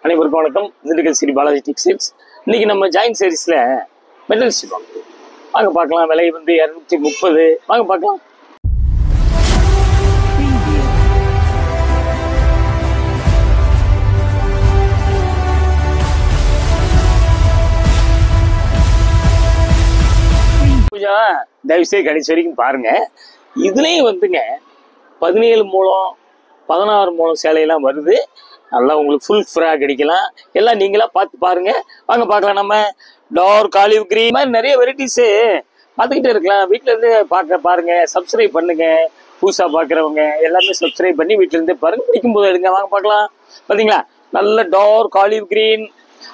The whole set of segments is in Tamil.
அனைவருக்கும் வணக்கம். திண்டுக்கல் ஸ்ரீ பாலாஜி டெக்ஸ்டைல்ஸ். இன்னைக்கு நம்ம ஜாயின் சீரிஸ்ல மெட்டல் ஸ்டிச் வாங்க பார்க்கலாம். விலை வந்து 230. வாங்க பார்க்கலாம். கொஞ்சம் தயவுசெய்து கடைசி வரைக்கும் பாருங்க. இதுலயும் வந்துங்க 17 மூலம் 16 மூலம் சேலையெல்லாம் வருது. நல்லா உங்களுக்கு ஃபுல் ஃப்ராக் அடிக்கலாம். எல்லாம் நீங்களா பார்த்து பாருங்க. வாங்க பார்க்கலாம். நம்ம டார்க் ஆலிவ் கிரீன் மாதிரி நிறைய வெரைட்டிஸு பார்த்துக்கிட்டே இருக்கலாம். வீட்டில இருந்து பாருங்க. சப்ஸ்கிரைப் பண்ணுங்க. புதுசாக பார்க்குறவங்க எல்லாமே சப்ஸ்கிரைப் பண்ணி வீட்டில இருந்தே பாருங்க. பிடிக்கும் போது எடுங்க. வாங்க பார்க்கலாம். பார்த்தீங்களா, நல்ல டார்க் ஆலிவ் கிரீன்.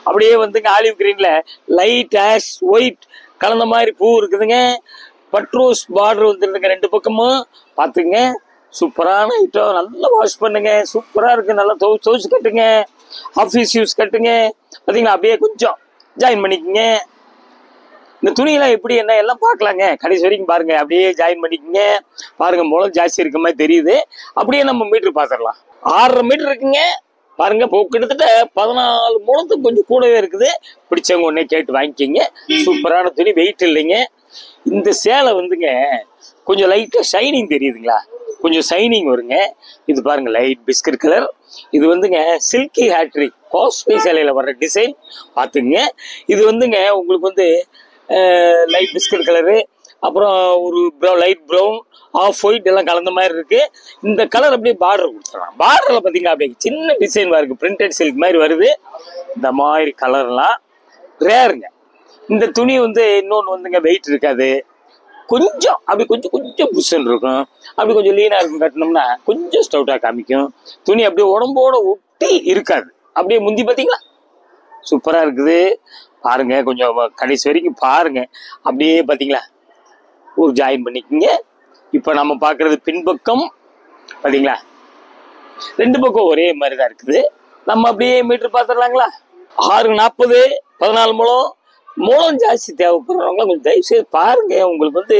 அப்படியே வந்துங்க ஆலிவ் கிரீன்ல லைட் ஆஷ் ஒயிட் கலந்த மாதிரி பூ இருக்குதுங்க. பட்ரோஸ் பார்டர் வந்துருதுங்க 2 பக்கமும். பார்த்துங்க, சூப்பரான ஐட்டம். நல்லா வாஷ் பண்ணுங்க. சூப்பராக இருக்கு. நல்லா துவச்சு கட்டுங்க. ஆஃபீஸ் யூஸ் கட்டுங்க. பார்த்தீங்களா, அப்படியே கொஞ்சம் ஜாயின் பண்ணிக்கோங்க. இந்த துணியெல்லாம் எப்படி என்ன எல்லாம் பார்க்கலாங்க. கடைசி வரைக்கும் பாருங்க. அப்படியே ஜாயின் பண்ணிக்கோங்க. பாருங்க, முளம் ஜாஸ்தி இருக்க மாதிரி தெரியுது. அப்படியே நம்ம மீட்டர் பார்த்துடலாம். 6.5 மீட்டர் இருக்குங்க. பாருங்க, கிட்டத்தட்ட 14 முழத்துக்கு கொஞ்சம் கூடவே இருக்குது. பிடிச்சவங்க உடனே கேட்டு வாங்கிக்கிங்க. சூப்பரான துணி, வெயிட் இல்லைங்க. இந்த சேலை வந்துங்க கொஞ்சம் லைட்டாக ஷைனிங் தெரியுதுங்களா, கொஞ்சம் ஷைனிங் வருங்க. இது பாருங்க, லைட் பிஸ்கட் கலர். இது வந்துங்க சில்கி ஹேட்ரிக் காஸ்ட்லி சேலையில் வர்ற டிசைன். பார்த்துங்க, இது வந்துங்க உங்களுக்கு வந்து லைட் பிஸ்கட் கலரு, அப்புறம் ஒரு லைட் ப்ரௌன் ஆஃப் ஒயிட் எல்லாம் கலந்த மாதிரி இருக்கு. இந்த கலர் அப்படியே பார்டர் கொடுத்துடலாம். பார்டரில் பார்த்தீங்கன்னா அப்படியே சின்ன டிசைன் இருக்கு. பிரிண்டட் சில்க் மாதிரி வருது. இந்த மாதிரி கலர்லாம் ரேருங்க. இந்த துணி வந்து இன்னொன்று வந்துங்க வெயிட் இருக்காது. கொஞ்சம் அப்படி கொஞ்சம் புஷ்ஷன் இருக்கும். அப்படி கொஞ்சம் லீனாக இருக்கும். கட்டினோம்னா கொஞ்சம் ஸ்டவுட்டாக காமிக்கும். துணி அப்படியே உடம்போட ஒட்டி இருக்காது. அப்படியே முந்தி பார்த்தீங்களா, சூப்பராக இருக்குது. பாருங்க, கொஞ்சம் கடைசி வரைக்கும் பாருங்க. அப்படியே பார்த்தீங்களா, ஒரு ஜாயின் பண்ணிக்கோங்க. இப்போ நம்ம பார்க்கறது பின்பக்கம். பார்த்தீங்களா, 2 பக்கம் ஒரே மாதிரி தான் இருக்குது. நம்ம அப்படியே மீட்டர் பார்த்துடலாங்களா. 6.40 14 மூலம் ஜாஸ்தி தேவைப்படுறவங்க கொஞ்சம் தயவு செய்து பாருங்க. உங்களுக்கு வந்து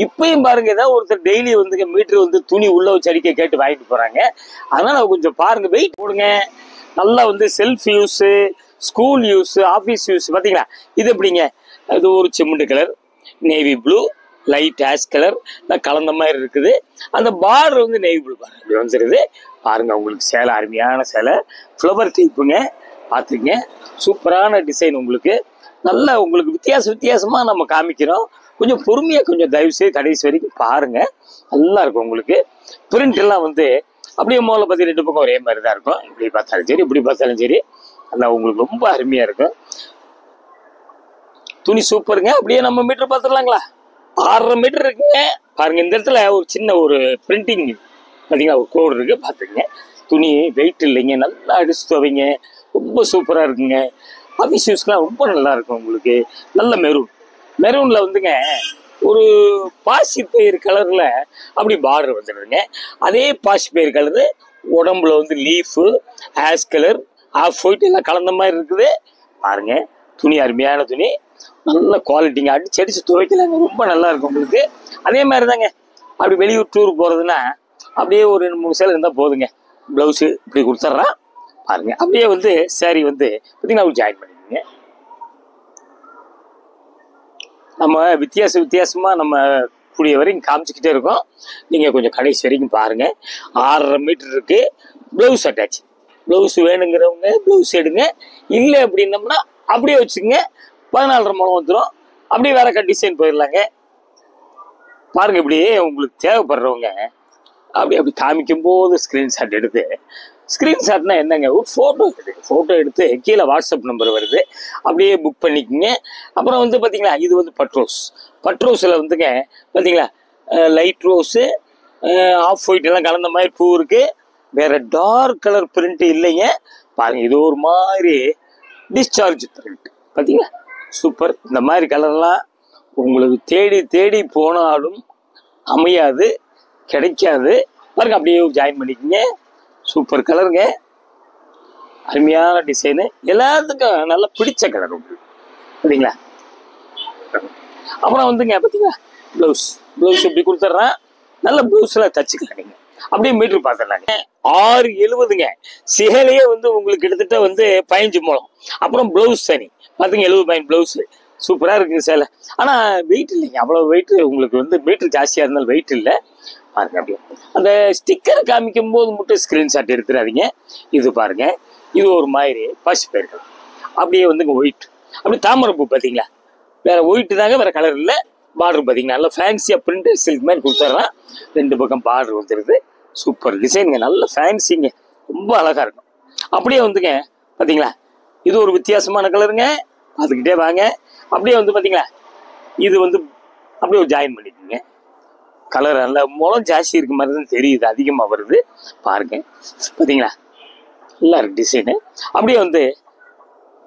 இப்பயும் பாருங்க, ஏதாவது ஒருத்தர் டெய்லி வந்து மீட்டர் வந்து துணி உள்ள வச்சு அடிக்க கேட்டு வாங்கிட்டு போறாங்க. அதனால கொஞ்சம் பாருங்க, வெயிட் போடுங்க. நல்லா வந்து self use, school use, office use. பார்த்தீங்களா, இது எப்படிங்க, இது ஒரு செம்மண்டு colour, navy blue, light ash colour கலந்த மாதிரி இருக்குது. அந்த பார்டர் வந்து நேவி ப்ளூ பாருங்க இப்படி வந்துருது. பாருங்க, உங்களுக்கு சேலை அருமையான சேலை, ஃப்ளவர் டைப்புங்க. பார்த்துங்க, சூப்பரான டிசைன். உங்களுக்கு நல்லா உங்களுக்கு வித்தியாசமா நம்ம காமிக்கிறோம். கொஞ்சம் பொறுமையா கொஞ்சம் தயவு செய்து கடைசி வரைக்கும் பாருங்க. நல்லா இருக்கும். உங்களுக்கு பிரிண்ட் எல்லாம் வந்து அப்படியே முதல்ல பத்தி 2 பக்கம் ஒரே மாதிரி தான் இருக்கும். இப்படி பார்த்தாலும் சரி, இப்படி பார்த்தாலும் சரி, நல்லா உங்களுக்கு ரொம்ப அருமையா இருக்கும். துணி சூப்பருங்க. அப்படியே நம்ம மீட்டர் பார்த்துடலாங்களா. 6.5 மீட்டர் இருக்குங்க. பாருங்க, இந்த இடத்துல ஒரு சின்ன ஒரு பிரிண்டிங் பார்த்தீங்களா, ஒரு கோடு இருக்கு. பார்த்துங்க, துணி வெயிட் இல்லைங்க. நல்லா அடிச்சு துவைங்க. ரொம்ப சூப்பராக இருக்குங்க. ஆஃபீஸ் யூஸ்லாம் ரொம்ப நல்லா இருக்கும். உங்களுக்கு நல்ல மெரூன்ல வந்துங்க ஒரு பாசி பயிர் கலர்ல அப்படி பார்டர் வந்துடுதுங்க. அதே பாசி பயிர் கலரு உடம்புல வந்து leaf, ash colour, off white எல்லாம் கலந்த மாதிரி இருக்குது. பாருங்க, துணி அருமையான துணி, நல்ல குவாலிட்டிங்க. அடிச்சு துவைக்கலாங்க. ரொம்ப நல்லா இருக்கும் உங்களுக்கு. அதே மாதிரி தாங்க, அப்படி வெளியூர் டூர் போகிறதுனா அப்படியே ஒரு 2-3 சேலை இருந்தால் போதுங்க. ப்ளவுஸு இப்படி கொடுத்துட்றான். பாருங்க, அப்படியே வந்து சாரி வந்து பார்த்தீங்கன்னா ஜாயின் பண்ணிக்கோங்க. நம்ம வித்தியாசமா நம்ம கூடிய வரைக்கும் காமிச்சிக்கிட்டே இருக்கோம். நீங்கள் கொஞ்சம் கடைசி வரைக்கும் பாருங்க. 6.5 மீட்டர் இருக்கு. Blouse attach. ப்ளவுஸ் வேணுங்கிறவங்க ப்ளவுஸ் எடுங்க. இல்லை அப்படின்னம்னா அப்படியே வச்சுக்கோங்க. 14.5 மூலம் வந்துடும். அப்படியே வேற டிசைன் போயிடலாங்க. பாருங்க, இப்படியே உங்களுக்கு தேவைப்படுறவங்க அப்படி காமிக்கும் போது ஸ்கிரீன்ஷாட் எடுத்து, ஸ்கிரீன்ஷாட்னா என்னங்க, ஒரு ஃபோட்டோ எடுத்து கீழே வாட்ஸ்அப் நம்பர் வருது, அப்படியே புக் பண்ணிக்கோங்க. அப்புறம் வந்து பார்த்தீங்களா, இது வந்து பட்ரோஸில் வந்துங்க பார்த்தீங்களா, லைட் ரோஸு, ஆஃப் ஒயிட் எல்லாம் கலந்த மாதிரி பூ இருக்கு. வேற டார்க் கலர் பிரிண்ட் இல்லைங்க. பாருங்க, இது ஒரு மாதிரி டிஸ்சார்ஜ் பிரிண்ட். பார்த்தீங்களா, சூப்பர். இந்த மாதிரி கலர்லாம் உங்களுக்கு தேடி போனாலும் அமையாது, கிடைக்காது. பாருங்க, அப்படியே ஜாயின் பண்ணிக்கோங்க. சூப்பர் கலருங்க, அருமையான டிசைனு, எல்லாத்துக்கும் நல்லா பிடிச்ச கலர் உங்களுக்கு. பார்த்தீங்களா. அப்புறம் வந்துங்க பார்த்தீங்களா, ப்ளவுஸ் இப்படி கொடுத்துட்றேன். நல்ல ப்ளவுஸ்லாம் தச்சுக்கலாம். நீங்கள் அப்படியே மீட்டர் பார்த்துடலாங்க. 670ங்க. சிகலையே வந்து உங்களுக்கு கிட்டத்தட்ட வந்து 15 முழம். அப்புறம் பிளவுஸ் தனி பார்த்துங்க, 70 பாயிண்ட் பிளவுஸ் சூப்பராக இருக்குங்க சேலை. ஆனால் வெயிட் இல்லைங்க, அவ்வளோ வெயிட் உங்களுக்கு வந்து மீட்டர் ஜாஸ்தியாக இருந்தாலும் வெயிட் இல்லை. பாருங்க அப்படியே அந்த ஸ்டிக்கரை காமிக்கும் போது மட்டும் ஸ்கிரீன்ஷாட் எடுத்துடாதீங்க. இது பாருங்க, இது ஒரு மாதிரி பசி போயிருக்கலாம். அப்படியே வந்துங்க ஒயிட், அப்படி தாமரைப்பூ பார்த்தீங்களா, வேற ஒயிட்டு தாங்க, வேற கலர் இல்லை. பார்டர் பார்த்தீங்கன்னா நல்லா ஃபேன்சியாக பிரிண்டட் சில்க் மாதிரி கொடுத்துட்றான். 2 பக்கம் பார்டர் வந்துடுது. சூப்பர் டிசைனுங்க, நல்ல ஃபேன்சிங்க, ரொம்ப அழகா இருக்கும். அப்படியே வந்துங்க பார்த்தீங்களா, இது ஒரு வித்தியாசமான கலருங்க. அதுக்கிட்டே வாங்க. அப்படியே வந்து பார்த்தீங்களா, இது வந்து அப்படியே ஒரு ஜாயின் பண்ணிக்கோங்க. கலர் நல்ல முளம் ஜாஸ்தி இருக்க மாதிரி தான் தெரியுது, அதிகமாக வருது பாருங்க. பார்த்தீங்களா, நல்லா இருக்கு டிசைனு. அப்படியே வந்து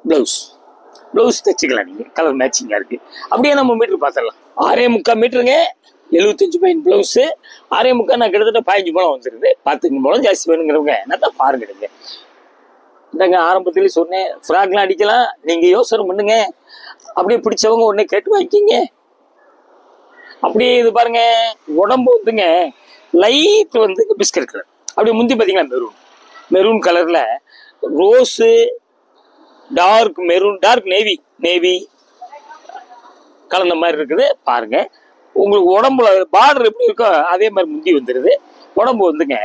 ப்ளவுஸ் தைச்சிக்கலாம் நீங்கள், கலர் மேட்சிங்காக இருக்குது. அப்படியே நம்ம மீட்ரு பார்த்துடலாம். 6.25 மீட்டருங்க, 75 பாயிண்ட் ப்ளவுஸு. 6.25 நான் கிட்டத்தட்ட 15 முழம் வந்துருது. 10 முழம் ஜாஸ்தி வேணுங்கிறவங்க என்ன தான் பாருங்க. நீங்கள் இந்தாங்க ஆரம்பத்துலேயே சொன்னேன், ஃப்ராக்லாம் அடிக்கலாம், நீங்கள் யோசனை பண்ணுங்க. அப்படியே பிடிச்சவங்க உடனே கேட்டு வாங்கிக்கிங்க. அப்படியே இது பாருங்க, உடம்பு வந்துங்க லைட் வந்து பிஸ்கட் கலர். அப்படியே முந்தி பார்த்தீங்களா மெரூன் கலரில் rose, dark maroon, dark navy கலந்த மாதிரி இருக்குது பாருங்க. உங்களுக்கு உடம்புல பார்டர் எப்படி இருக்கோ அதே மாதிரி முந்தி வந்துடுது. உடம்பு வந்துங்க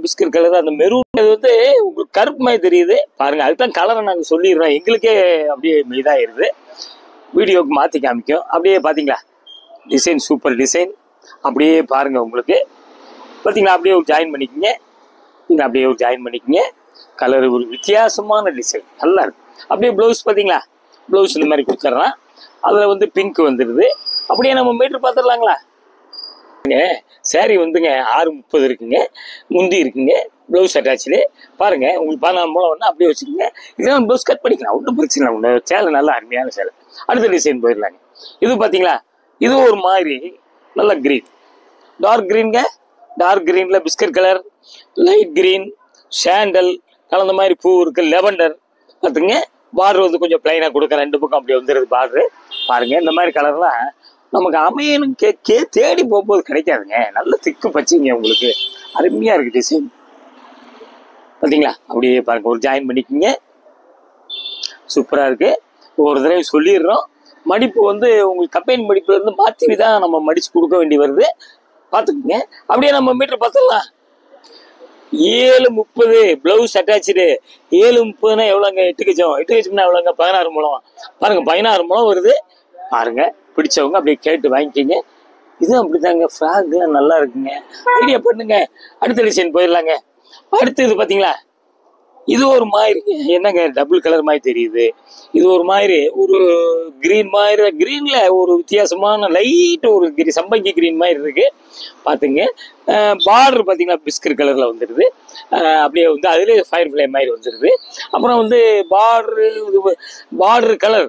பிஸ்கட் கலர், அந்த மெரூன் வந்து உங்களுக்கு கருப்பு மாதிரி தெரியுது பாருங்க. அதுதான் கலரை நாங்கள் சொல்லிடுறோம், எங்களுக்கே அப்படியே இதாகிடுது. வீடியோவுக்கு மாற்றி காமிக்கும். அப்படியே பார்த்தீங்களா டிசைன், சூப்பர் டிசைன். அப்படியே பாருங்க உங்களுக்கு பார்த்தீங்களா, அப்படியே ஒரு ஜாயின் பண்ணிக்கோங்க. நீங்கள் அப்படியே ஒரு ஜாயின் பண்ணிக்கோங்க. கலர் ஒரு வித்தியாசமான டிசைன், நல்லா இருக்கு. அப்படியே ப்ளவுஸ் பார்த்தீங்களா, ப்ளவுஸ் இந்த மாதிரி கொடுத்துட்றான். அதில் வந்து பிங்க் வந்துடுது. அப்படியே நம்ம மீட்டர் பார்த்துடலாங்களா. சாரி வந்துங்க 6.30 இருக்குங்க, முந்தி இருக்குங்க, ப்ளவுஸ் அட்டாச்சு பாருங்க. உங்களுக்கு 14 முழம் வந்து அப்படியே வச்சுக்கோங்க. இதெல்லாம் ப்ளவுஸ் கட் பண்ணிக்கலாம், ஒன்றும் பிரச்சனை இல்லை. சேலை நல்லா அருமையான சேலை. அடுத்த டிசைன் போயிடலாங்க. இது பார்த்தீங்களா, இது ஒரு மாதிரி நல்ல கிரீன், டார்க் கிரீனுங்க. டார்க் கிரீனில் biscuit colour, light green, sandal கலந்த மாதிரி பூ இருக்கு, லெவண்டர் பார்த்துங்க. பார்டர் வந்து கொஞ்சம் பிளைனாக கொடுக்க, 2 பக்கம் அப்படி வந்துடுது பார்டரு பாருங்க. இந்த மாதிரி கலர்லாம் நமக்கு அமையணும் தேடி போகும்போது கிடைக்காதுங்க. நல்ல திக்கு பச்சைங்க, உங்களுக்கு அருமையாக இருக்குது டிசைன் பார்த்தீங்களா. அப்படியே பாருங்க, ஒரு ஜாயின் பண்ணிக்கோங்க. சூப்பராக இருக்குது. ஒரு தடவை சொல்லிடுறோம், மடிப்பு வந்து உங்களுக்கு கம்பெனி மடிப்புல இருந்து மாற்றி தான் நம்ம மடித்து கொடுக்க வேண்டி வருது, பார்த்துக்குங்க. அப்படியே நம்ம மீட்டர் பார்த்துடலாம். 7.30 பிளவுஸ் அட்டாச்சு. 7.30னா எவ்வளோங்க, 8 கஜம்னா எவ்வளோங்க, 16 முழம் பாருங்க. 16 முழம் வருது பாருங்க. பிடிச்சவங்க அப்படியே கேட்டு வாங்கிக்கிங்க. இதுவும் அப்படித்தாங்க, ஃப்ராக்லாம் நல்லா இருக்குங்க, ஐடியா பண்ணுங்க. அடுத்த டிசைன் போயிடலாங்க. அடுத்து இது பார்த்தீங்களா, இது ஒரு மாதிரி என்னங்க டபுள் கலர் மாதிரி தெரியுது. இது ஒரு மாதிரி ஒரு கிரீன் மாதிரி, கிரீன்ல ஒரு வித்தியாசமான லைட் ஒரு சம்பங்கி கிரீன் மாதிரி இருக்கு பார்த்துங்க. பார்டர் பார்த்தீங்கன்னா பிஸ்கட் கலரில் வந்துடுது. அப்படியே வந்து அதுலேயே ஃபயர் ஃப்ளே மாதிரி வந்துடுது. அப்புறம் வந்து பார்டர் கலர்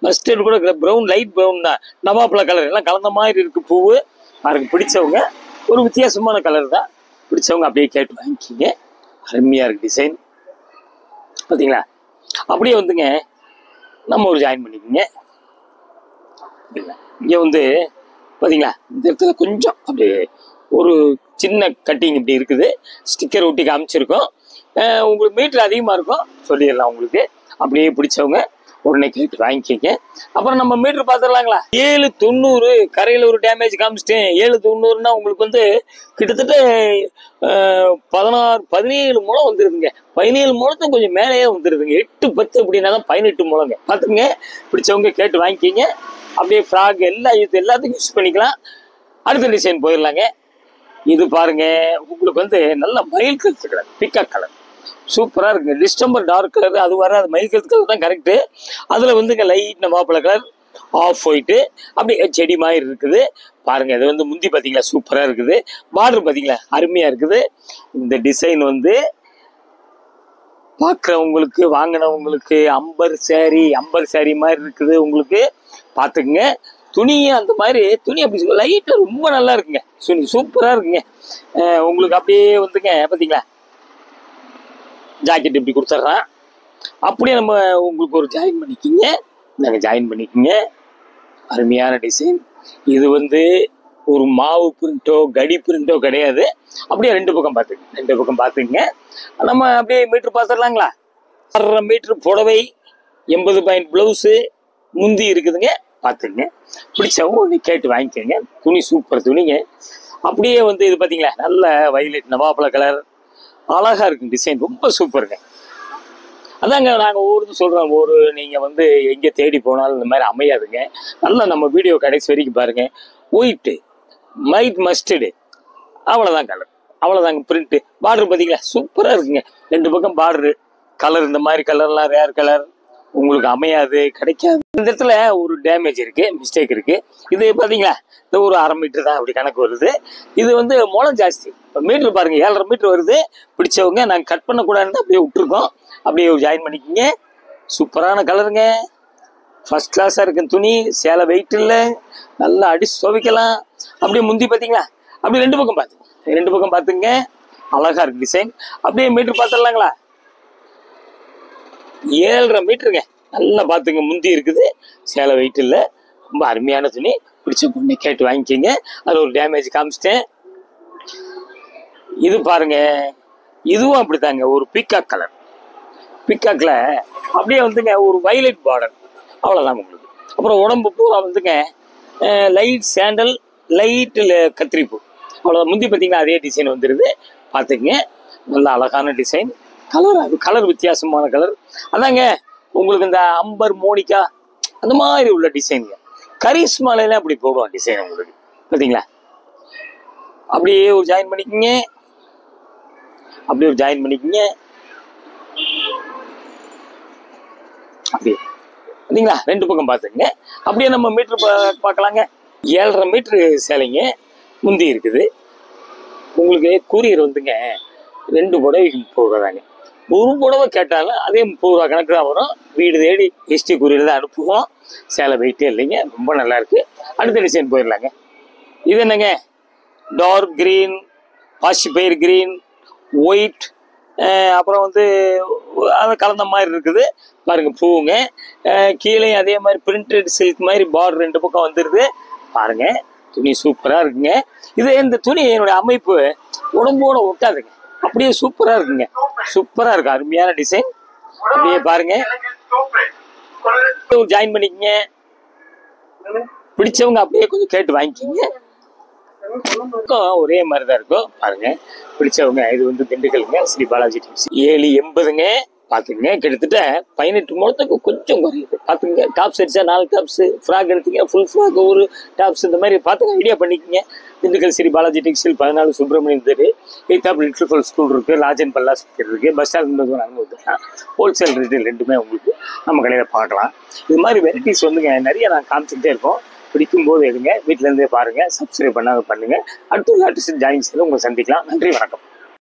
மஸ்டர்டு கூட ப்ரௌன், லைட் ப்ரௌன் தான், நவாப்பழ கலர் எல்லாம் கலந்த மாதிரி இருக்கு பூவு பாருங்க. பிடிச்சவங்க ஒரு வித்தியாசமான கலர் தான், பிடிச்சவங்க அப்படியே கேட்டு வாங்கிக்கிங்க. அருமையாக இருக்கு டிசைன் பார்த்தீங்களா. அப்படியே வந்துங்க நம்ம ஒரு ஜாயின் பண்ணிக்கோங்க. இங்கே வந்து பார்த்தீங்களா, இந்த இடத்துல கொஞ்சம் அப்படியே ஒரு சின்ன கட்டிங் இப்படி இருக்குது, ஸ்டிக்கர் ஒட்டி காமிச்சிருக்கோம். உங்களுக்கு மீட்டர் அதிகமாக இருக்கும் சொல்லிடலாம் உங்களுக்கு. அப்படியே பிடிச்சவங்க உடனே கேட்டு வாங்கிக்கிங்க. அப்புறம் நம்ம மீட்டர் பார்த்துடலாங்களா. 7.90 கரையில் ஒரு டேமேஜ் காமிச்சிட்டேன். 7.90னா உங்களுக்கு வந்து கிட்டத்தட்ட 17 முழம் வந்துருதுங்க. 17 முழத்தும் கொஞ்சம் மேலேயே வந்துருதுங்க. 8-10 அப்படின்னா தான் 18 முழங்க பார்த்துங்க. பிடிச்சவங்க கேட்டு வாங்கிக்கிங்க. அப்படியே ஃப்ராக் எல்லாத்துக்கும் யூஸ் பண்ணிக்கலாம். அடுத்த டிசைன் போயிடலாங்க. இது பாருங்க, உங்களுக்கு வந்து நல்ல மயில் கழுத்து கலர், பிக்காக் கலர் சூப்பராக இருக்குங்க. டிஸ்டம்பர் டார்க் கலர் அது வராது, மயில் கழுத்து கலர் தான் கரெக்டு. அதில் வந்துங்க லைட் நவாப்பழ கலர், ஆஃப் ஒயிட்டு அப்படியே செடி மாதிரி இருக்குது பாருங்க. இது வந்து முந்தி பார்த்தீங்களா சூப்பராக இருக்குது. பார்டர் பார்த்தீங்களா அருமையாக இருக்குது. இந்த டிசைன் வந்து பார்க்குறவங்களுக்கு, வாங்கினவங்களுக்கு அம்பர் சாரி மாதிரி இருக்குது உங்களுக்கு பார்த்துக்குங்க. துணியை அந்த மாதிரி துணி அப்படி லைட்டாக ரொம்ப நல்லா இருக்குங்க, சூப்பராக இருக்குங்க உங்களுக்கு. அப்படியே வந்துங்க பார்த்தீங்களா ஜாக்கெட் இப்படி கொடுத்துட்றான். அப்படியே நம்ம உங்களுக்கு ஒரு ஜாயின் பண்ணிக்கிங்க. நாங்கள் ஜாயின் பண்ணிக்கிங்க. அருமையான டிசைன். இது வந்து ஒரு மாவு பிரிண்டோ கடி பிரிண்டோ கிடையாது. அப்படியே ரெண்டு பக்கம் பார்த்துக்குங்க. நம்ம அப்படியே மீட்ரு பார்த்துடலாங்களா? 6.5 மீட்டர் புடவை, 80 பாயிண்ட் பிளவுஸு, முந்தி இருக்குதுங்க. பார்த்துங்க, பிடிச்சவங்க ஒன்று கேட்டு வாங்கிக்கோங்க. துணி சூப்பர் துணிங்க. அப்படியே வந்து இது பார்த்தீங்களா, நல்ல வயலட் நவாப்பழ கலர், அழகாக இருக்கும் டிசைன், ரொம்ப சூப்பருங்க. அதாங்க நாங்கள் ஒவ்வொரு சொல்கிறோம், நீங்கள் வந்து எங்கே தேடி போனாலும் இந்த மாதிரி அமையாதுங்க. நல்லா நம்ம வீடியோ கடைசி வரைக்கும் பாருங்கள். ஒயிட்டு மைட் மஸ்டர்டு, அவ்வளோதான் கலர், அவ்வளோதாங்க பிரிண்ட்டு. பார்டர் பார்த்தீங்களா, சூப்பராக இருக்குங்க. ரெண்டு பக்கம் பார்டரு கலர், இந்த மாதிரி கலர்லாம் ரேர் கலர், உங்களுக்கு அமையாது, கிடைக்காது. இந்த இடத்துல ஒரு டேமேஜ் இருக்குது, மிஸ்டேக் இருக்குது. இது பார்த்தீங்களா, இந்த ஒரு 1/2 மீட்டர் தான் அப்படி கணக்கு வருது. இது வந்து முளம் ஜாஸ்தி. இப்போ மீட்ரு பாருங்கள், 7.5 மீட்டர் வருது. பிடிச்சவங்க நாங்கள் கட் பண்ணக்கூடாதுன்னு அப்படியே விட்டுருக்கோம். அப்படியே ஜாயின் பண்ணிக்கிங்க. சூப்பரான கலருங்க, ஃபர்ஸ்ட் கிளாஸாக இருக்கும் துணி. சேலை வெயிட் இல்லை, நல்லா அடிச்சு துவைக்கலாம். அப்படியே முந்தி பார்த்தீங்களா, அப்படியே ரெண்டு பக்கம் பார்த்துங்க. அழகா இருக்கு டிசைன். அப்படியே மீட்டர் பார்த்துடலாங்களா? 7.5 மீட்டருங்க. நல்லா பார்த்துங்க, முந்தி இருக்குது, சேலை வெயிட் இல்லை, ரொம்ப அருமையான துணி. பிடிச்ச பொண்ணு கேட்டு வாங்கிக்கிங்க. அதில் ஒரு டேமேஜ் காமிச்சிட்டேன். இது பாருங்க, இதுவும் அப்படித்தாங்க, ஒரு பீகாக் கலர். பீகாக்ல அப்படியே வந்துங்க ஒரு வயலட் பார்டர், அவ்வளோதான் உங்களுக்கு. அப்புறம் உடம்பு பூரா வந்துங்க லைட் சாண்டல், லைட்டில் கத்திரிப்பூ, அவ்வளோதான். முந்தி பார்த்தீங்கன்னா அதே டிசைன் வந்துடுது. பார்த்துங்க, நல்ல அழகான டிசைன். கலர், அது கலர் வித்தியாசமான கலர். அதாங்க உங்களுக்கு இந்த அம்பர் மோனிகா அந்த மாதிரி உள்ள டிசைனுங்க. கரிஸ்மாலாம் அப்படி போடுவோம் டிசைன் உங்களுக்கு. பார்த்தீங்களா, அப்படியே ஒரு ஜாயின் பண்ணிக்கிங்க. அப்படியே பார்த்தீங்களா, ரெண்டு பக்கம் பார்த்துங்க. அப்படியே நம்ம மீட்ரு பார்க்கலாங்க. 7.5 மீட்ரு சேலைங்க, முந்தி இருக்குது. உங்களுக்கு கூரியர் வந்துங்க 2 புடவைக்கு 30 ரூபா தாங்க. ஒரு புடவை கேட்டாலும் அதே 30 ரூபா கணக்கு தான் வரும். வீடு தேடி எஸ்டி கூரியர் தான் அனுப்புவோம். சேலை வெயிட்டே இல்லைங்க, ரொம்ப நல்லா இருக்கு. அடுத்த டிசைன் போயிடலாங்க. இது என்னங்க, டார்க் கிரீன், பாசிப்பயிர் கிரீன், ஒயிட், அப்புறம் வந்து அதை கலந்த மாதிரி இருக்குது பாருங்க. பூவுங்க கீழே அதே மாதிரி பிரிண்டட் சில்க் மாதிரி பார்டர் ரெண்டு பக்கம் வந்துடுது பாருங்க. துணி சூப்பராக இருக்குங்க. இந்த துணி என்னுடைய அமைப்பு உடம்போட ஒட்டாதுங்க, அப்படியே சூப்பராக இருக்குங்க. சூப்பராக இருக்கு, அருமையான டிசைன். அப்படியே பாருங்க, ஜாயின் பண்ணிக்கங்க. பிடிச்சவங்க அப்படியே கொஞ்சம் கேட்டு வாங்கிக்கிங்க. ஒரே மாதிரி தான் இருக்கும் பாருங்க. பிடிச்சவங்க இது வந்து திண்டுக்கலுங்க, ஸ்ரீ பாலாஜி டாப்ஸ். 780ங்க. பார்த்துங்க, கிட்டத்தட்ட 18 முழத்துக்கு கொஞ்சம் குறையுது. பார்த்துங்க, டாப்ஸ் அடிச்சா 4 டாப்ஸ், ஃப்ராக் எடுத்தீங்க ஃபுல் ஃப்ராக் ஒரு டாப்ஸ், இந்த மாதிரி பார்த்துங்க, ஐடியா பண்ணிக்கங்க. திண்டுக்கல் ஸ்ரீ பாலாஜி டெக்ஸ்டைல் 14 சுப்பிரமணியம் தெரு, எய்தாப்பு லிட்டில் ஃபுல் ஸ்கூல் இருக்குது, லாஜன் பல்லாஸ் இருக்குது, பஸ் ஸ்டாண்ட் அனுபவம். ஹோல்சேல் ரீட்டைல் ரெண்டுமே உங்களுக்கு நம்ம கடையில் பார்க்கலாம். இது மாதிரி வெரைட்டிஸ் வந்துங்க நிறைய நான் காமிச்சுக்கிட்டே இருக்கோம். பிடிக்கும் போது எடுங்க, வீட்டிலேருந்தே பாருங்கள், சப்ஸ்கிரைப் பண்ணாத பண்ணுங்கள். அடுத்த ஒரு ஆர்டிஸ்ட் ஜாயின் செய்து உங்களை சந்திக்கலாம். நன்றி, வணக்கம்.